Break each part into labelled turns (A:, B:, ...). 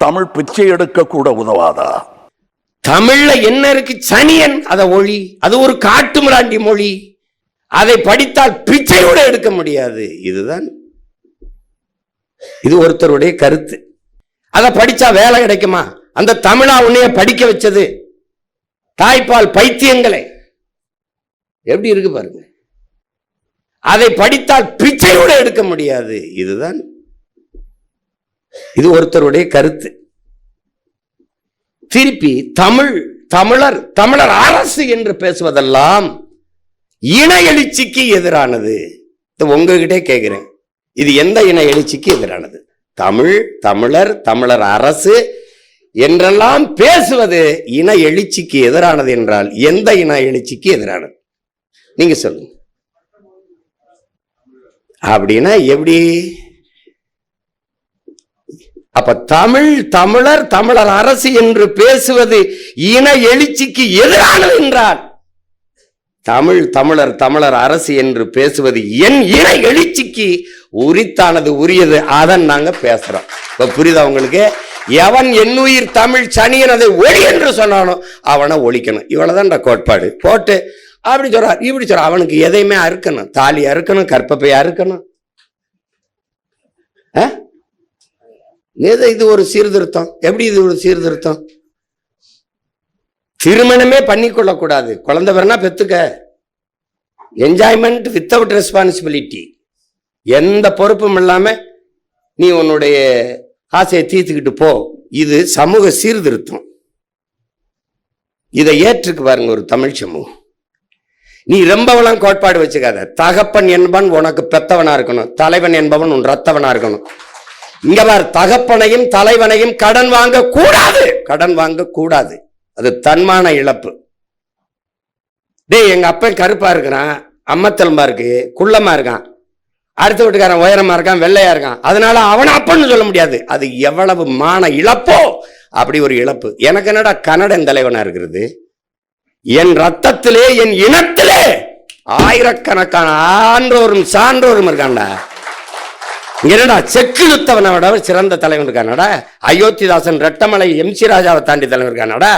A: தமிழ் பிச்சை எடுக்க கூட உதவாதா?
B: தமிழ்ல என்ன இருக்கு? சனியன், அதை ஒளி. அது ஒரு காட்டு மிராண்டி மொழி. அதை படித்தால் பிச்சை கூட எடுக்க முடியாது. இதுதான் இது ஒருத்தருடைய கருத்து. அதை படிச்சா வேலை கிடைக்குமா? அந்த தமிழா உன்னைய படிக்க வச்சது தாய்ப்பால் பைத்தியங்களை எப்படி இருக்கு பாருங்க. அதை படித்தால் பிச்சை கூட எடுக்க முடியாது. இதுதான் இது ஒருத்தருடைய கருத்து. திருப்பி தமிழர் அரசு என்று பேசுவதெல்லாம் இன எழுச்சிக்கு எதிரானது. உங்ககிட்டே கேட்கிறேன், இது எந்த இன எழுச்சிக்கு எதிரானது? தமிழர் அரசு என்றெல்லாம் பேசுவது இன எழுச்சிக்கு எதிரானது என்றால் எந்த இன எழுச்சிக்கு எதிரானது? நீங்க சொல்லுங்க. அப்படின்னா எப்படி? அப்ப தமிழர் அரசு என்று பேசுவது இன எழுச்சிக்கு எதிரானது என்றால் தமிழர் அரசு என்று பேசுவது என் இன எழுச்சிக்கு உரித்தானது, உரியது. அதான் நாங்க பேசுறோம். இப்ப புரியுதா உங்களுக்கு? எவன் என்னுயிர் தமிழ் சனியன் அதை ஒளி என்று சொன்னானோ அவனை ஒழிக்கணும். இவ்வளவுதான் கோட்பாடு. போட்டு அப்படி சொல்றார், இப்படி சொல்ற. அவனுக்கு எதையுமே அறுக்கணும். தாலி அறுக்கணும், கற்பப்பையா அறுக்கணும். இது ஒரு சீர்திருத்தம். எப்படி இது ஒரு சீர்திருத்தம்? திருமணமே பண்ணிக்கொள்ளக்கூடாது. குழந்தை வரனா பெத்துக்க. Enjoyment without responsibility. எந்த பொறுப்பும் இல்லாம நீ உன்னுடைய ஆசையை தீர்த்துக்கிட்டு போ. இது சமூக சீர்திருத்தம். இதை ஏற்றுக்கு பாருங்க ஒரு தமிழ் சமூகம். நீ ரொம்பவெல்லாம் கோட்பாடு வச்சுக்காத. தகப்பன் என்பவன் உனக்கு பெத்தவனா இருக்கணும், தலைவன் என்பவன் உன் ரத்தவனா இருக்கணும். இங்க பார், தகப்பனையும் தலைவனையும் கடன் வாங்க கூடாது. அது தன்மான இழப்பு. டேய், எங்க அப்பன் கருப்பா இருக்கிறான், அம்மத்தலமா இருக்கு, குள்ளமா இருக்கான், அடுத்த வீட்டுக்காரன் உயரமா இருக்கான், வெள்ளையா இருக்கான், அதனால அவன் அப்பன்னு சொல்ல முடியாது. அது எவ்வளவு மான இழப்போ அப்படி ஒரு இழப்பு. எனக்கு என்னடா கன்னடன் தலைவனா இருக்கிறது? என் ரத்தத்திலே என் இனத்திலே ஆயிரக்கணக்கான ஆன்றோரும் சான்றோரும் இருக்கான்டா. என்னடா செக்கு யுத்தவனை விட சிறந்த தலைவன் இருக்கானடா. அயோத்திதாசன் ரெட்டமலை MC ராஜாவை தாண்டி தலைவர் இருக்கானடா.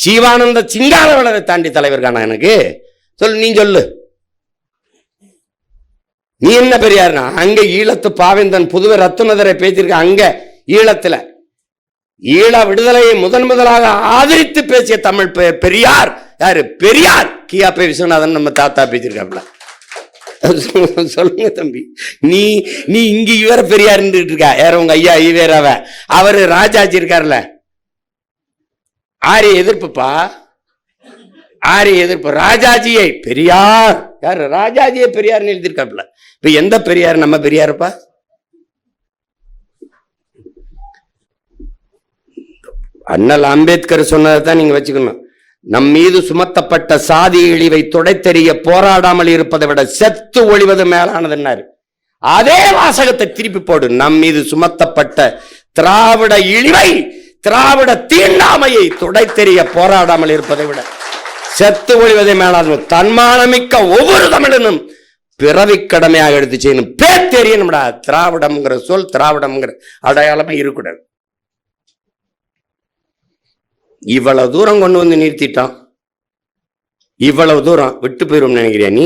B: சிவானந்த சிங்காரவளரை தாண்டி தலைவர் இருக்கானா? எனக்கு சொல்லு, நீ சொல்லு. நீ என்ன பெரியாருனா? அங்க ஈழத்து பாவேந்தன் புதுவை ரத்துனதரை பேசியிருக்க. அங்க ஈழத்துல ஈழ விடுதலையை முதலாக ஆதரித்து பேசிய தமிழ் பெரியார் யாரு? பெரியார் கியாபே விஸ்வநாதன் நம்ம தாத்தா பேசியிருக்காப்ல. சொல்லுங்க தம்பி. நீ இங்க இவர பெரியார் இருக்கா? யார உங்க ஐயா ஈவேராவ? அவரு ராஜாஜி இருக்காருல்ல, ஆரிய எதிர்ப்புப்பா, ஆரிய எதிர்ப்பு. ராஜாஜியை பெரியார், யாரு? ராஜாஜியை பெரியார்னு எழுதியிருக்காப்ல. இப்ப எந்த பெரியார்? நம்ம பெரியாருப்பா. அண்ணல் அம்பேத்கர் சொன்னதான் நீங்க வச்சுக்கணும். நம் மீது சுமத்தப்பட்ட சாதி இழிவை துடைத்தெறிய போராடாமல் இருப்பதை விட செத்து ஒழிவது மேலானதுன்னாரு. அதே வாசகத்தை திருப்பி போடு. நம் மீது சுமத்தப்பட்ட திராவிட இழிவை, திராவிட தீண்டாமையை துடைத்தெறிய போராடாமல் இருப்பதை விட செத்து ஒழிவதை மேலானது. தன்மானமிக்க ஒவ்வொரு தமிழனும் பிறவி கடமையாக எடுத்து செய்யணும். பேத்தெரியணும்டா. திராவிடம்ங்கிற சொல், திராவிடம்ங்கிற அடையாளமே இருக்கக்கூடாது. இவ்வளவு தூரம் கொண்டு வந்து நிறுத்திட்டான். இவ்வளவு தூரம் விட்டு போயிரும் நினைக்கிறியா நீ?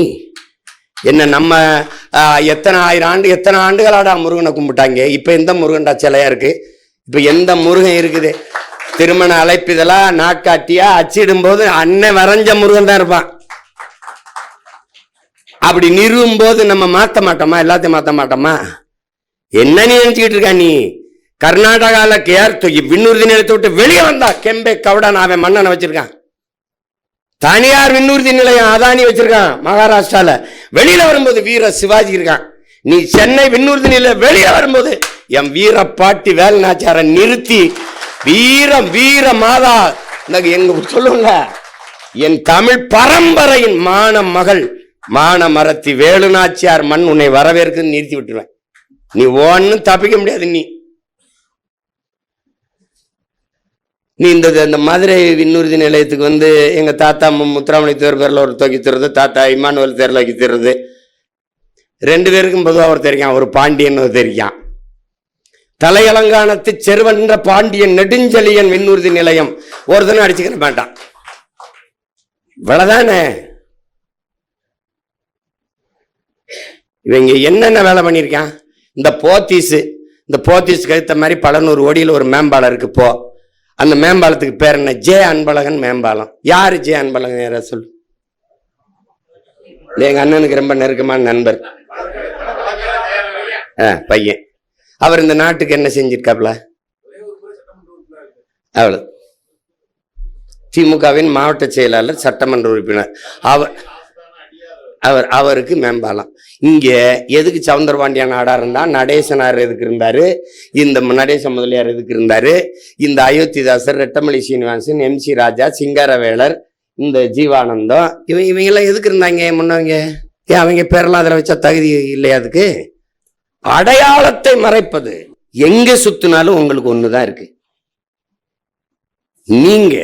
B: என்ன நம்ம எத்தனை ஆண்டுகளாடா முருகனை கும்பிட்டாங்க. இப்ப எந்த முருகன்டா சிலையா இருக்கு? இப்ப எந்த முருகன் இருக்குது? திருமண அழைப்பிதழா நாட்காட்டியா அச்சிடும் போது அண்ணன் வரைஞ்ச முருகன் தான் இருப்பான். அப்படி நிறுவும் போது நம்ம மாத்த மாட்டோமா? எல்லாத்தையும் மாத்த மாட்டோமா? என்ன நீ நினைச்சுக்கிட்டு இருக்கா நீ? கர்நாடகால விண்ணூர்தி நிலையத்தை விட்டு வெளியே வந்தா கெம்பே கவுடான் அவன் மன்னனை வச்சிருக்கான். தனியார் விண்ணூர்தி நிலையம் அதானி வச்சிருக்கான் மகாராஷ்டிரால. வெளியில வரும்போது வீர சிவாஜி இருக்கான். நீ சென்னை விண்ணூர்தி நிலையம் வெளியே வரும்போது என் வீர பாட்டி வேலுநாச்சியாரை நிறுத்தி வீர மாதா எங்க சொல்லுங்க, என் தமிழ் பரம்பரையின் மகள் மான மரத்தி வேலுநாச்சியார் மண் உன்னை வரவேற்குன்னு நிறுத்தி விட்டுருவேன். நீ ஒன்னும் தப்பிக்க முடியாது. நீ இந்த மதுரை விண்ணூர்தி நிலையத்துக்கு வந்து எங்க தாத்தா முத்துராமணி தேர் பேர்ல ஒரு துவக்கி தருது, தாத்தா இமானுவல் தேர்ல வைக்க தருது. ரெண்டு பேருக்கும் பொதுவாக ஒரு தெரியும், ஒரு பாண்டியன் ஒரு தெரியும். தலையலங்கானத்து செருவன்ற பாண்டியன் நெடுஞ்செழியன் விண்ணூர்தி நிலையம் ஒருத்தனும் அடிச்சுக்கிற மாட்டான். இவ்வளவுதானே. இவங்க என்னென்ன வேலை பண்ணியிருக்கான்? இந்த போத்தீஸுக்கு ஏற்ற மாதிரி பல நூறு கோடியில் ஒரு மேம்பாலம் இருக்கு. இப்போ அந்த மேம்பாலத்துக்கு பேர் என்ன? ஜே அன்பழகன் மேம்பாலம். யாரு ஜே அன்பழகன்? யாரா சொல்லு. எங்க அண்ணனுக்கு ரொம்ப நெருக்கமான நண்பர் பையன். அவர் இந்த நாட்டுக்கு என்ன செஞ்சிருக்காப்ல? அவ்வளவு. திமுகவின் மாவட்ட செயலாளர், சட்டமன்ற உறுப்பினர். அவருக்கு மேம்பாலம். இங்க எதுக்கு சவுந்தரபாண்டியன் நாடார் இருந்தா, நடேசனார் எதுக்கு இருந்தாரு, இந்த நடேச முதலியார் எதுக்கு இருந்தாரு, இந்த அயோத்திதாசர், ரெட்டமலை சீனிவாசன், MC ராஜா, சிங்காரவேலர், இந்த ஜீவானந்தம், இவங்கெல்லாம் எதுக்கு இருந்தாங்க முன்னவங்க? ஏன் அவங்க பேரெல்லாம் அதில் வச்சா தகுதி இல்லையா? அதுக்கு அடையாளத்தை மறைப்பது. எங்க சுத்தினாலும் உங்களுக்கு ஒண்ணுதான் இருக்கு. நீங்க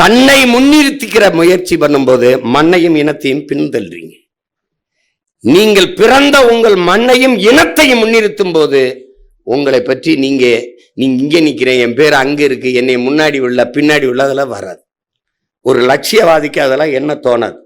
B: தன்னை முன்னிறுத்திக்கிற முயற்சி பண்ணும்போது மண்ணையும் இனத்தையும் பின்தள்ளுறீங்க. நீங்கள் பிறந்த உங்கள் மண்ணையும் இனத்தையும் முன்னிறுத்தும் போது உங்களை பற்றி நீங்க இங்க நிக்கிறேன், என் பேர் அங்க இருக்கு, என்னை முன்னாடி உள்ள பின்னாடி உள்ள அதெல்லாம் வராது. ஒரு லட்சியவாதிக்கு அதெல்லாம் என்ன தோணாது.